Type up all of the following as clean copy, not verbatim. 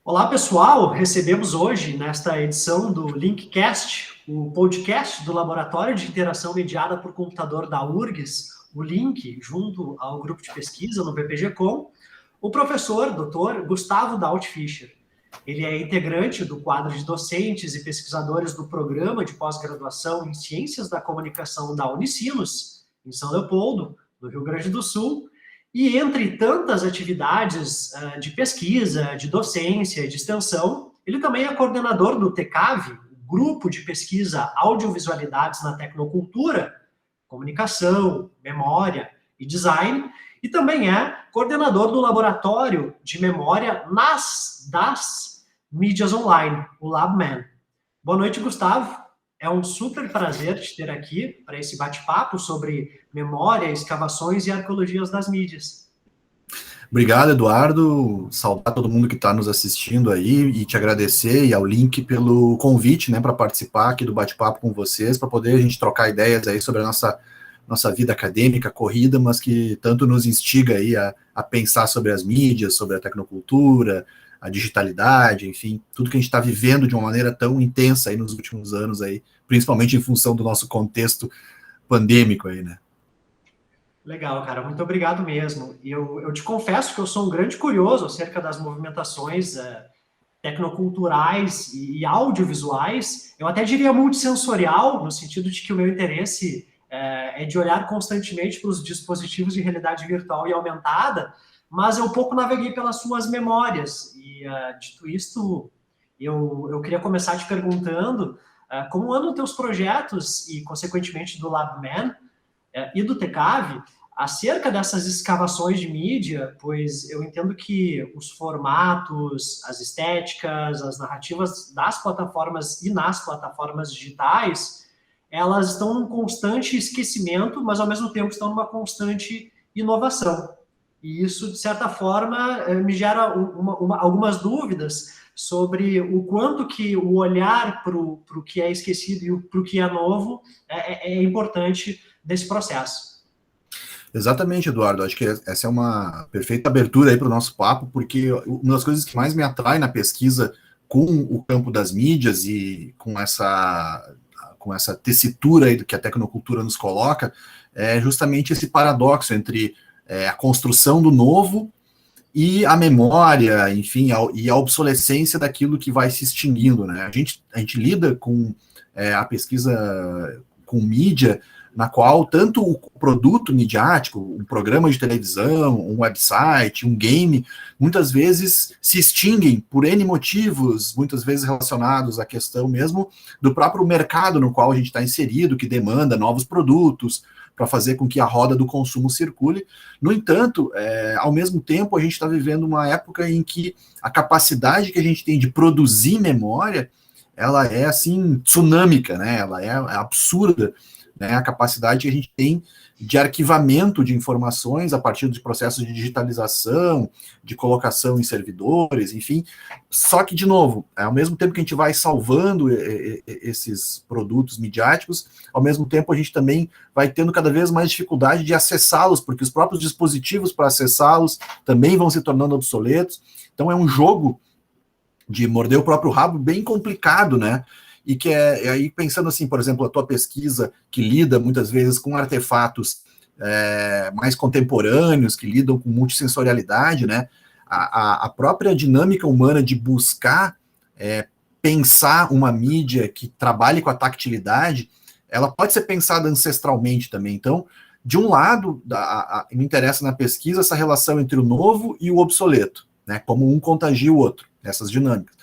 Olá, pessoal! Recebemos hoje, nesta edição do Linkcast, o podcast do Laboratório de Interação Mediada por Computador da URGS, o Link, junto ao grupo de pesquisa no BPG-Com, o professor Dr. Gustavo Daut-Fischer. Ele é integrante do quadro de docentes e pesquisadores do Programa de Pós-Graduação em Ciências da Comunicação da Unicinos, em São Leopoldo, no Rio Grande do Sul, e entre tantas atividades de pesquisa, de docência, de extensão, ele também é coordenador do TECAV, Grupo de Pesquisa Audiovisualidades na Tecnocultura, Comunicação, Memória e Design, e também é coordenador do Laboratório de Memória das Mídias Online, o LabMan. Boa noite, Gustavo. É um super prazer te ter aqui para esse bate-papo sobre memória, escavações e arqueologias das mídias. Obrigado, Eduardo. Saudar todo mundo que está nos assistindo aí e te agradecer e ao Link pelo convite, né, para participar aqui do bate-papo com vocês, para poder a gente trocar ideias aí sobre a nossa vida acadêmica corrida, mas que tanto nos instiga aí a pensar sobre as mídias, sobre a tecnocultura, a digitalidade, enfim, tudo que a gente está vivendo de uma maneira tão intensa aí nos últimos anos aí, principalmente em função do nosso contexto pandêmico aí, né? Legal, cara, muito obrigado mesmo. E eu te confesso que eu sou um grande curioso acerca das movimentações tecnoculturais e audiovisuais. Eu até diria multissensorial, no sentido de que o meu interesse é de olhar constantemente para os dispositivos de realidade virtual e aumentada, mas eu pouco naveguei pelas suas memórias. E, dito isto, eu queria começar te perguntando como andam teus projetos e, consequentemente, do LabMan e do TECAV acerca dessas escavações de mídia, pois eu entendo que os formatos, as estéticas, as narrativas das plataformas e nas plataformas digitais, elas estão num constante esquecimento, mas ao mesmo tempo estão numa constante inovação. E isso, de certa forma, me gera algumas dúvidas sobre o quanto que o olhar para o que é esquecido e para o que é novo é importante desse processo. Exatamente, Eduardo. Acho que essa é uma perfeita abertura aí para o nosso papo, porque uma das coisas que mais me atrai na pesquisa com o campo das mídias e com essa tessitura aí que a tecnocultura nos coloca é justamente esse paradoxo entre a construção do novo e a memória, enfim, e a obsolescência daquilo que vai se extinguindo, né? A gente lida com a pesquisa com mídia, na qual tanto o produto midiático, um programa de televisão, um website, um game, muitas vezes se extinguem por N motivos, muitas vezes relacionados à questão mesmo do próprio mercado no qual a gente está inserido, que demanda novos produtos para fazer com que a roda do consumo circule. No entanto, ao mesmo tempo, a gente está vivendo uma época em que a capacidade que a gente tem de produzir memória, ela é, assim, tsunâmica, né? Ela é absurda, né, a capacidade que a gente tem de arquivamento de informações a partir de processos de digitalização, de colocação em servidores, enfim. Só que, de novo, ao mesmo tempo que a gente vai salvando esses produtos midiáticos, ao mesmo tempo a gente também vai tendo cada vez mais dificuldade de acessá-los, porque os próprios dispositivos para acessá-los também vão se tornando obsoletos. Então é um jogo de morder o próprio rabo bem complicado, né? E que aí pensando assim, por exemplo, a tua pesquisa que lida muitas vezes com artefatos mais contemporâneos, que lidam com multissensorialidade, né? A própria dinâmica humana de buscar pensar uma mídia que trabalhe com a tactilidade, ela pode ser pensada ancestralmente também. Então, de um lado, me interessa na pesquisa essa relação entre o novo e o obsoleto, né? Como um contagia o outro, essas dinâmicas.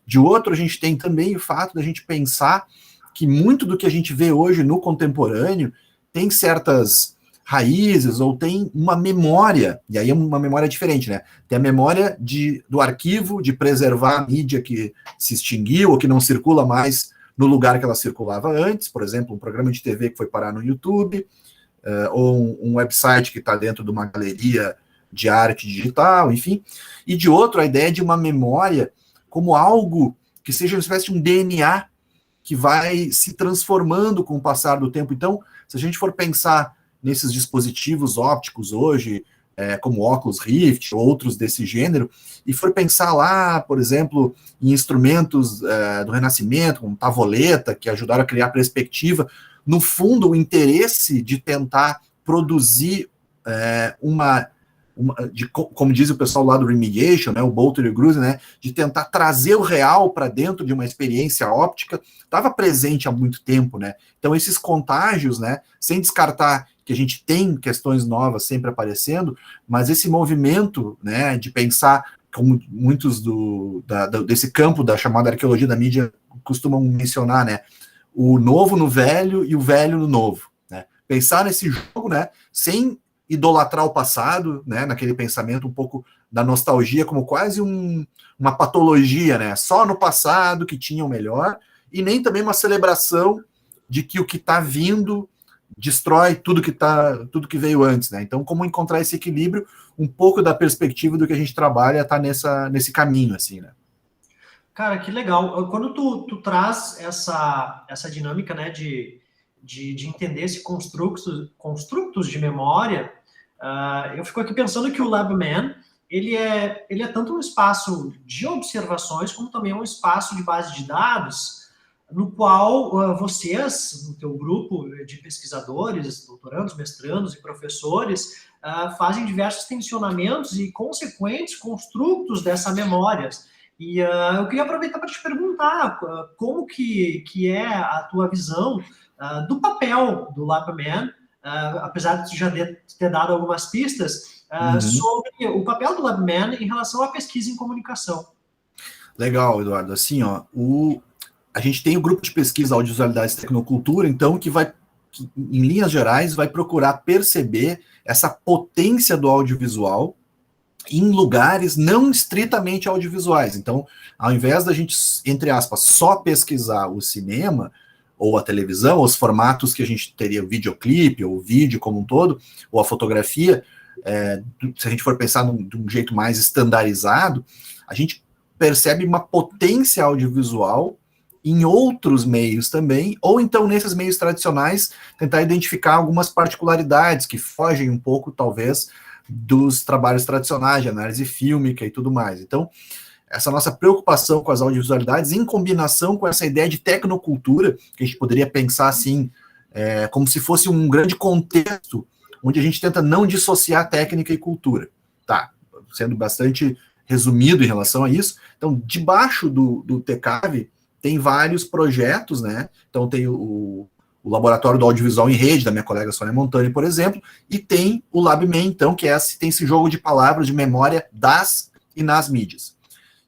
De outro, a gente tem também o fato da gente pensar que muito do que a gente vê hoje no contemporâneo tem certas raízes ou tem uma memória, e aí é uma memória diferente, né? Tem a memória do arquivo, de preservar a mídia que se extinguiu ou que não circula mais no lugar que ela circulava antes, por exemplo, um programa de TV que foi parar no YouTube, ou um website que está dentro de uma galeria de arte digital, enfim. E de outro, a ideia de uma memória como algo que seja uma espécie de um DNA que vai se transformando com o passar do tempo. Então, se a gente for pensar nesses dispositivos ópticos hoje, como Oculus Rift, outros desse gênero, e for pensar lá, por exemplo, em instrumentos do Renascimento, como tavoleta, que ajudaram a criar perspectiva, no fundo, o interesse de tentar produzir como diz o pessoal lá do Remediation, né, o Bolter e o Gruzin, né, de tentar trazer o real para dentro de uma experiência óptica, estava presente há muito tempo, né? Então esses contágios, né, sem descartar que a gente tem questões novas sempre aparecendo, mas esse movimento, né, de pensar, como muitos desse campo da chamada arqueologia da mídia costumam mencionar, né, o novo no velho e o velho no novo, né? Pensar nesse jogo, né, sem idolatrar o passado, né, naquele pensamento um pouco da nostalgia, como quase uma patologia, né, só no passado que tinha o melhor, e nem também uma celebração de que o que está vindo destrói tudo que veio antes, né? Então, como encontrar esse equilíbrio, um pouco da perspectiva do que a gente trabalha tá nesse caminho, assim, né? Cara, que legal. Quando tu traz essa dinâmica, né, de entender esse construtos de memória, eu fico aqui pensando que o LabMan, ele é tanto um espaço de observações, como também um espaço de base de dados, no qual vocês, no teu grupo de pesquisadores, doutorandos, mestrandos e professores, fazem diversos tensionamentos e consequentes construtos dessa memória. E eu queria aproveitar para te perguntar como que é a tua visão do papel do LabMan, apesar de tu já ter dado algumas pistas, sobre o papel do LabMan em relação à pesquisa em comunicação. Legal, Eduardo. Assim, ó, a gente tem o grupo de pesquisa Audiovisualidades e Tecnocultura, então, que em linhas gerais, vai procurar perceber essa potência do audiovisual em lugares não estritamente audiovisuais. Então, ao invés da gente, entre aspas, só pesquisar o cinema ou a televisão, os formatos que a gente teria, o videoclipe, ou o vídeo como um todo, ou a fotografia, se a gente for pensar de um jeito mais estandarizado, a gente percebe uma potência audiovisual em outros meios também, ou então nesses meios tradicionais, tentar identificar algumas particularidades que fogem um pouco, talvez, dos trabalhos tradicionais de análise fílmica e tudo mais. Então, essa nossa preocupação com as audiovisualidades, em combinação com essa ideia de tecnocultura, que a gente poderia pensar assim, como se fosse um grande contexto, onde a gente tenta não dissociar técnica e cultura. Tá, sendo bastante resumido em relação a isso. Então, debaixo do TCAV, tem vários projetos, né? Então, tem o Laboratório do Audiovisual em Rede, da minha colega Sônia Montani, por exemplo, e tem o LabMan, então, que tem esse jogo de palavras de memória das e nas mídias.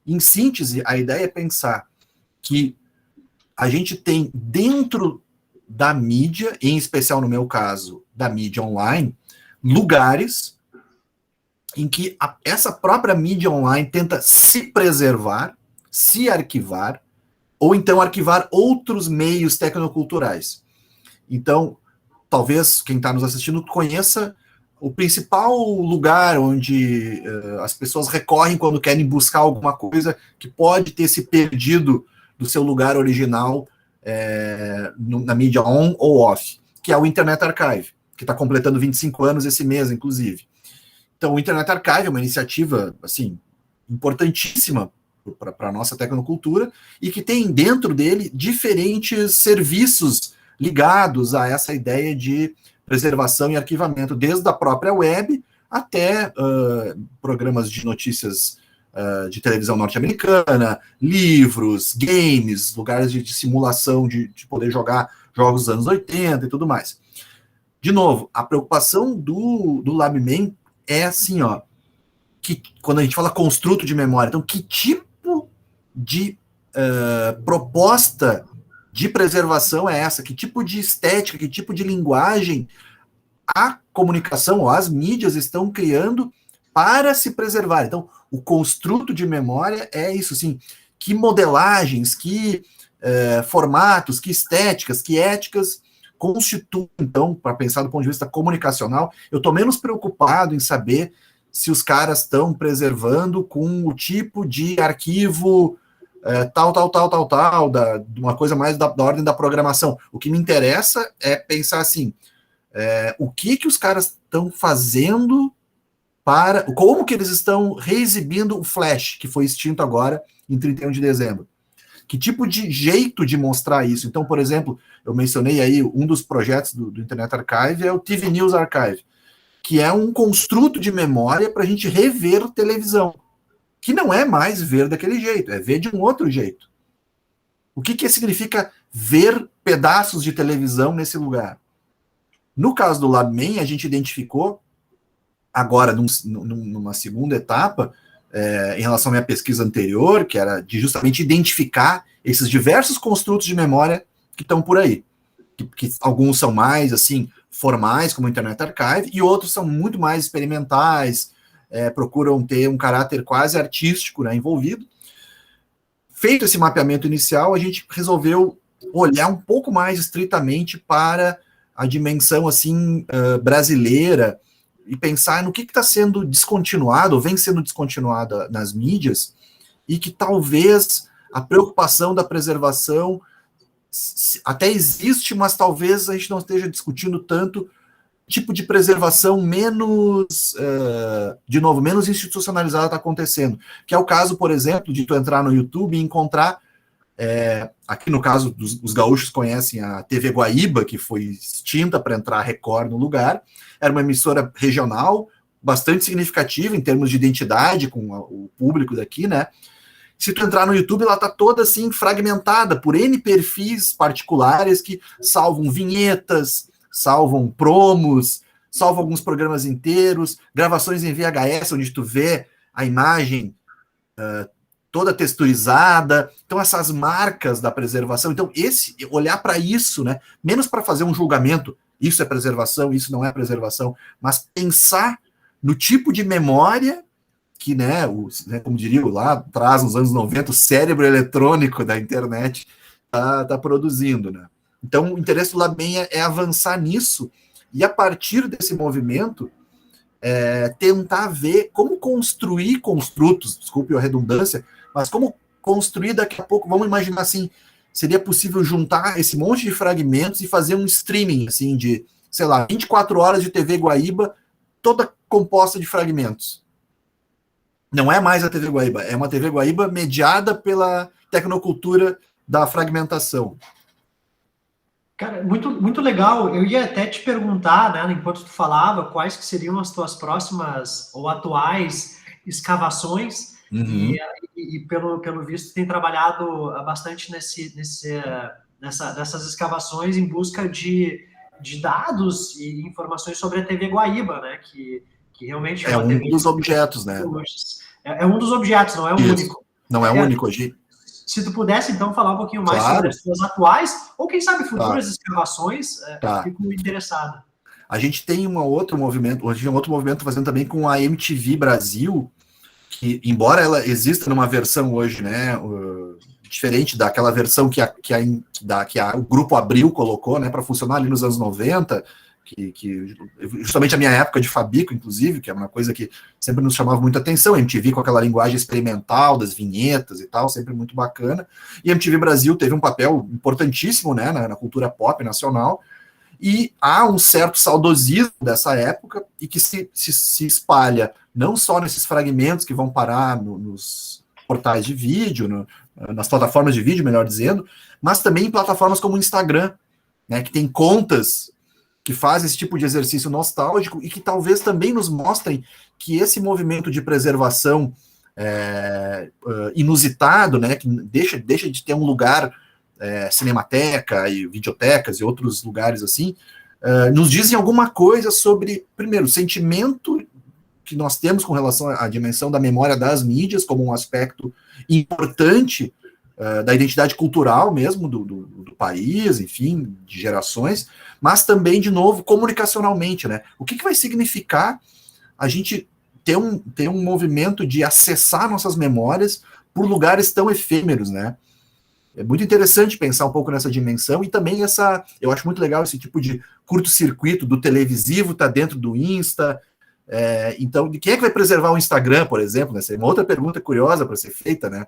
Em síntese, a ideia é pensar que a gente tem dentro da mídia, em especial no meu caso, da mídia online, lugares em que essa própria mídia online tenta se preservar, se arquivar, ou então arquivar outros meios tecnoculturais. Então, talvez quem está nos assistindo conheça o principal lugar onde as pessoas recorrem quando querem buscar alguma coisa que pode ter se perdido do seu lugar original na mídia on ou off, que é o Internet Archive, que está completando 25 anos esse mês, inclusive. Então, o Internet Archive é uma iniciativa assim, importantíssima para a nossa tecnocultura e que tem dentro dele diferentes serviços ligados a essa ideia de preservação e arquivamento, desde a própria web até programas de notícias de televisão norte-americana, livros, games, lugares de simulação de poder jogar jogos dos anos 80 e tudo mais. De novo, a preocupação do LabMan é assim, ó, que quando a gente fala construto de memória, então que tipo de proposta de preservação é essa? Que tipo de estética, que tipo de linguagem a comunicação ou as mídias estão criando para se preservar? Então, o construto de memória é isso, assim, que modelagens, que formatos, que estéticas, que éticas constituem, então, para pensar do ponto de vista comunicacional, eu estou menos preocupado em saber se os caras estão preservando com o tipo de arquivo tal, uma coisa mais da ordem da programação. O que me interessa é pensar assim, o que os caras estão fazendo para como que eles estão reexibindo o Flash, que foi extinto agora em 31 de dezembro. Que tipo de jeito de mostrar isso? Então, por exemplo, eu mencionei aí um dos projetos do Internet Archive é o TV News Archive, que é um construto de memória para a gente rever televisão, que não é mais ver daquele jeito, é ver de um outro jeito. O que significa ver pedaços de televisão nesse lugar? No caso do LabMan, a gente identificou, agora numa segunda etapa, em relação à minha pesquisa anterior, que era de justamente identificar esses diversos construtos de memória que estão por aí. Que alguns são mais, assim, formais, como o Internet Archive, e outros são muito mais experimentais, procuram ter um caráter quase artístico, né, envolvido. Feito esse mapeamento inicial, a gente resolveu olhar um pouco mais estritamente para a dimensão, assim, brasileira, e pensar no que está sendo descontinuado, ou vem sendo descontinuado nas mídias, e que talvez a preocupação da preservação até existe, mas talvez a gente não esteja discutindo tanto tipo de preservação menos, de novo, menos institucionalizada está acontecendo. Que é o caso, por exemplo, de tu entrar no YouTube e encontrar, aqui no caso, os gaúchos conhecem a TV Guaíba, que foi extinta para entrar a Record no lugar. Era uma emissora regional, bastante significativa em termos de identidade com o público daqui, né? Se tu entrar no YouTube, ela tá toda assim fragmentada por N perfis particulares que salvam vinhetas, salvam promos, salvam alguns programas inteiros, gravações em VHS, onde tu vê a imagem toda texturizada. Então, essas marcas da preservação. Então, olhar para isso, né? Menos para fazer um julgamento, isso é preservação, isso não é preservação, mas pensar no tipo de memória que, né, como diria lá atrás, nos anos 90, o cérebro eletrônico da internet tá produzindo, né? Então, o interesse do LabMan é avançar nisso e, a partir desse movimento, tentar ver como construir construtos, desculpe a redundância, mas como construir daqui a pouco, vamos imaginar assim, seria possível juntar esse monte de fragmentos e fazer um streaming, assim, de, sei lá, 24 horas de TV Guaíba, toda composta de fragmentos. Não é mais a TV Guaíba, é uma TV Guaíba mediada pela tecnocultura da fragmentação. Cara, muito, muito legal. Eu ia até te perguntar, né, enquanto tu falava, quais que seriam as tuas próximas ou atuais escavações. Uhum. E pelo visto tem trabalhado bastante nessas escavações em busca de dados e informações sobre a TV Guaíba, né? Que realmente é um dos objetos, né? É um dos objetos, não é o único. Não é o único hoje. Se tu pudesse, então, falar um pouquinho mais sobre as suas atuais, ou quem sabe futuras escavações, fico interessado. A gente tem um outro movimento fazendo também com a MTV Brasil, que, embora ela exista numa versão hoje, né, diferente daquela versão que o Grupo Abril colocou, né, para funcionar ali nos anos 90, que justamente a minha época de Fabico, inclusive, que é uma coisa que sempre nos chamava muita atenção, a MTV com aquela linguagem experimental das vinhetas e tal, sempre muito bacana, e a MTV Brasil teve um papel importantíssimo, né, na cultura pop nacional, e há um certo saudosismo dessa época, e que se espalha não só nesses fragmentos que vão parar nos portais de vídeo, nas plataformas de vídeo, melhor dizendo, mas também em plataformas como o Instagram, né, que tem contas que fazem esse tipo de exercício nostálgico e que talvez também nos mostrem que esse movimento de preservação inusitado, né, que deixa de ter um lugar, cinemateca e videotecas e outros lugares assim, nos dizem alguma coisa sobre, primeiro, o sentimento que nós temos com relação à dimensão da memória das mídias como um aspecto importante da identidade cultural mesmo do país, enfim, de gerações, mas também, de novo, comunicacionalmente, né? O que vai significar a gente ter um movimento de acessar nossas memórias por lugares tão efêmeros, né? É muito interessante pensar um pouco nessa dimensão e também eu acho muito legal esse tipo de curto-circuito do televisivo, tá dentro do Insta. Então, quem é que vai preservar o Instagram, por exemplo? Essa é uma outra pergunta curiosa para ser feita, né?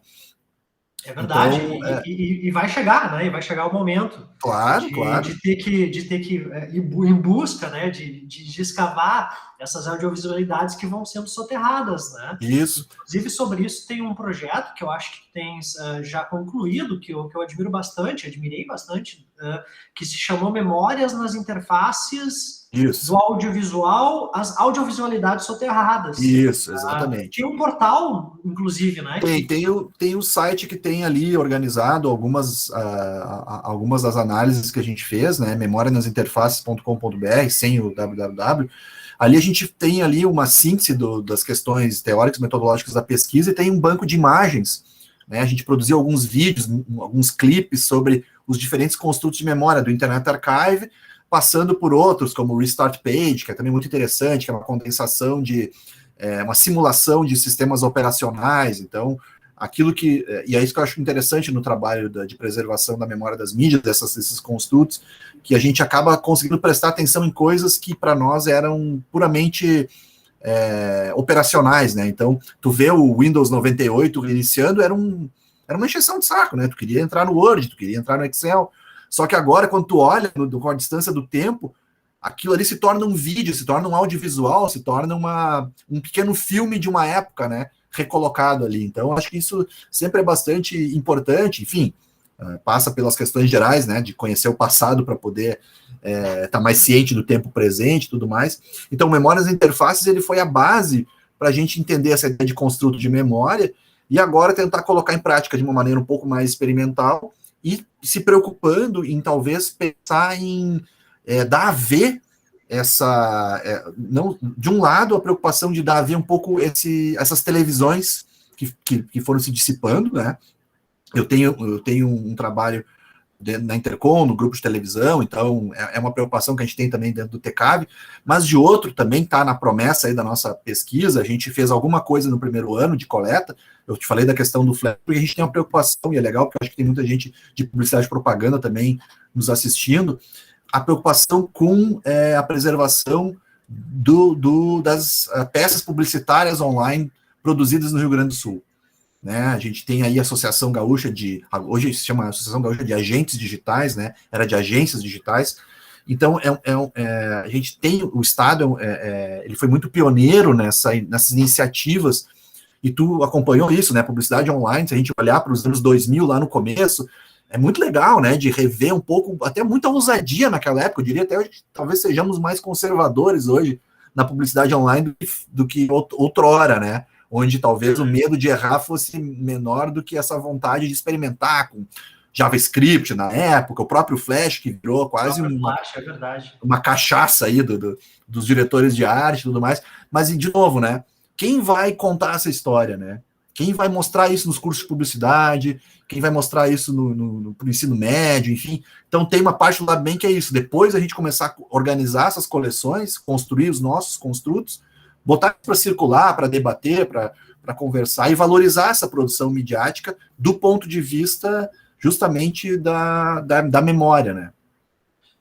É verdade, Então, e vai chegar, né? E vai chegar o momento claro, claro. de ter que ir em busca, né? De escavar essas audiovisualidades que vão sendo soterradas, né? Isso. Inclusive, sobre isso tem um projeto que eu acho que tens já concluído, que eu admiro bastante, admirei bastante, que se chamou Memórias nas Interfaces do Isso. Audiovisual, as audiovisualidades soterradas. Isso, Tem exatamente. um portal, inclusive, né? Tem o site que tem ali organizado algumas das análises que a gente fez, né? memorianasinterfaces.com.br, sem o www. Ali a gente tem ali uma síntese das questões teóricas, metodológicas da pesquisa e tem um banco de imagens, né? A gente produziu alguns vídeos, alguns clipes sobre os diferentes construtos de memória do Internet Archive, passando por outros, como o Restart Page, que é também muito interessante, que é uma condensação uma simulação de sistemas operacionais. Então, aquilo que. E é isso que eu acho interessante no trabalho de preservação da memória das mídias, desses construtos, que a gente acaba conseguindo prestar atenção em coisas que para nós eram puramente operacionais, né? Então, tu vê o Windows 98 iniciando, era uma encheção de saco, né? Tu queria entrar no Word, tu queria entrar no Excel. Só que agora, quando tu olha com a distância do tempo, aquilo ali se torna um vídeo, se torna um audiovisual, se torna um pequeno filme de uma época, né? Recolocado ali. Então, acho que isso sempre é bastante importante. Enfim, passa pelas questões gerais, né? De conhecer o passado para poder estar mais ciente do tempo presente e tudo mais. Então, Memórias e Interfaces, ele foi a base para a gente entender essa ideia de construto de memória e agora tentar colocar em prática de uma maneira um pouco mais experimental e se preocupando em talvez pensar em dar a ver não, de um lado, a preocupação de dar a ver um pouco essas televisões que foram se dissipando, né? Eu tenho um trabalho na Intercom, no grupo de televisão, então é uma preocupação que a gente tem também dentro do TECAV, mas de outro também está na promessa aí da nossa pesquisa. A gente fez alguma coisa no primeiro ano de coleta. Eu te falei da questão do flash, porque a gente tem uma preocupação, e é legal, porque eu acho que tem muita gente de publicidade e propaganda também nos assistindo, a preocupação com a preservação das peças publicitárias online produzidas no Rio Grande do Sul. Né? A gente tem aí a Associação Gaúcha hoje se chama Associação Gaúcha de Agentes Digitais, né? Era de agências digitais. Então, a gente tem, o Estado, ele foi muito pioneiro nessas iniciativas, e tu acompanhou isso, né? Publicidade online, se a gente olhar para os anos 2000 lá no começo, é muito legal, né? De rever um pouco, até muita ousadia naquela época. Eu diria até hoje, talvez sejamos mais conservadores hoje na publicidade online do que outrora, né? Onde talvez o medo de errar fosse menor do que essa vontade de experimentar com JavaScript na época, o próprio Flash, que virou quase uma cachaça aí dos diretores de arte e tudo mais. Mas, de novo, né? Quem vai contar essa história, né? Quem vai mostrar isso nos cursos de publicidade? Quem vai mostrar isso no ensino médio? Enfim, então tem uma parte do lado bem que é isso. Depois a gente começar a organizar essas coleções, construir os nossos construtos, botar para circular, para debater, para conversar e valorizar essa produção midiática do ponto de vista justamente da memória, né?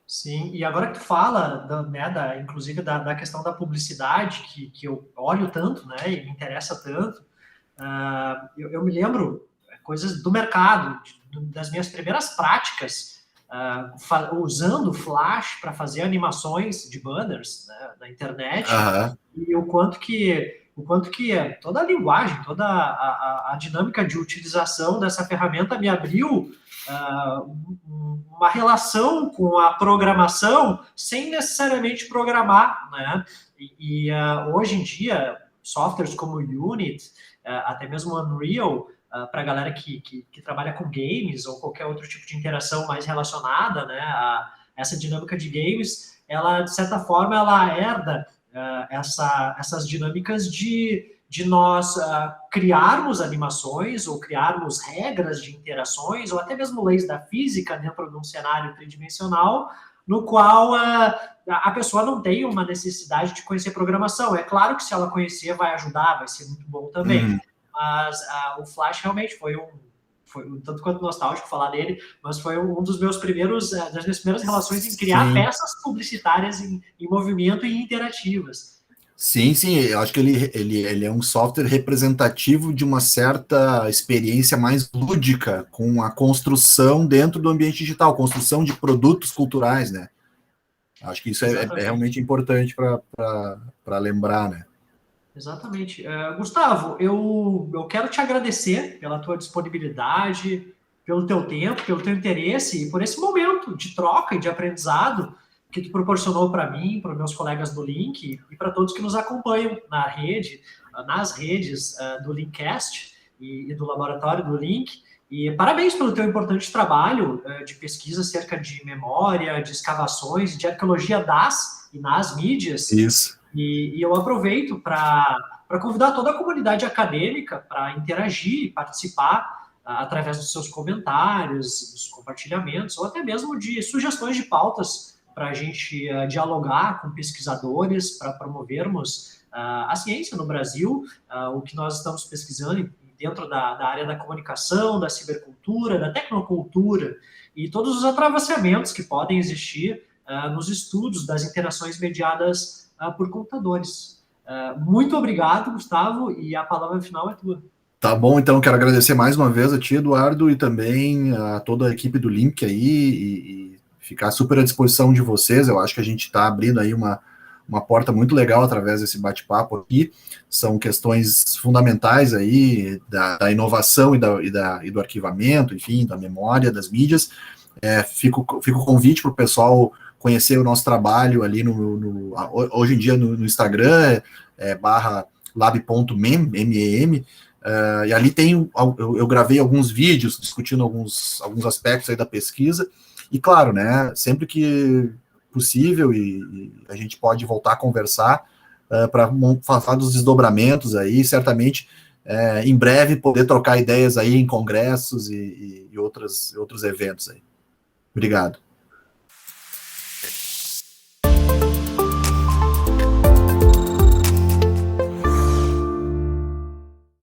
Sim, e agora que tu fala, inclusive da questão da publicidade, que eu olho tanto, né, e me interessa tanto, eu me lembro coisas do mercado, das minhas primeiras práticas, usando Flash para fazer animações de banners, né, na internet, e o quanto que toda a linguagem, toda a dinâmica de utilização dessa ferramenta me abriu uma relação com a programação sem necessariamente programar, né? Hoje em dia, softwares como Unity, até mesmo Unreal, para a galera que trabalha com games ou qualquer outro tipo de interação mais relacionada, né, a essa dinâmica de games, ela, de certa forma, ela herda essas dinâmicas de nós criarmos animações ou criarmos regras de interações ou até mesmo leis da física dentro de um cenário tridimensional no qual a pessoa não tem uma necessidade de conhecer programação. É claro que se ela conhecer vai ajudar, vai ser muito bom também. Mas o Flash realmente foi um tanto quanto nostálgico falar dele, mas foi um dos meus das minhas primeiras relações em criar peças publicitárias em movimento e interativas. Sim, sim, eu acho que ele é um software representativo de uma certa experiência mais lúdica com a construção dentro do ambiente digital, construção de produtos culturais, né? Acho que isso é Exatamente. realmente importante para lembrar, né? Exatamente. Gustavo, eu quero te agradecer pela tua disponibilidade, pelo teu tempo, pelo teu interesse e por esse momento de troca e de aprendizado que tu proporcionou para mim, para os meus colegas do Link e para todos que nos acompanham na rede, nas redes do Linkcast e do laboratório do Link. E parabéns pelo teu importante trabalho de pesquisa acerca de memória, de escavações, de arqueologia das e nas mídias. Isso. E eu aproveito para convidar toda a comunidade acadêmica para interagir e participar através dos seus comentários, dos compartilhamentos, ou até mesmo de sugestões de pautas para a gente dialogar com pesquisadores, para promovermos a ciência no Brasil, o que nós estamos pesquisando dentro da área da comunicação, da cibercultura, da tecnocultura, e todos os atravessamentos que podem existir nos estudos das interações mediadas por computadores. Muito obrigado, Gustavo, e a palavra final é tua. Tá bom, então quero agradecer mais uma vez a ti, Eduardo, e também a toda a equipe do Link aí, e ficar super à disposição de vocês. Eu acho que a gente está abrindo aí uma porta muito legal através desse bate-papo aqui. São questões fundamentais aí da inovação e do arquivamento, enfim, da memória, das mídias. Fica o convite para o pessoal conhecer o nosso trabalho ali hoje em dia no Instagram, /lab.mem, MEM, e ali eu gravei alguns vídeos discutindo alguns aspectos aí da pesquisa, e claro, né, sempre que possível e a gente pode voltar a conversar para falar dos desdobramentos aí, certamente em breve poder trocar ideias aí em congressos e outros eventos aí. Obrigado.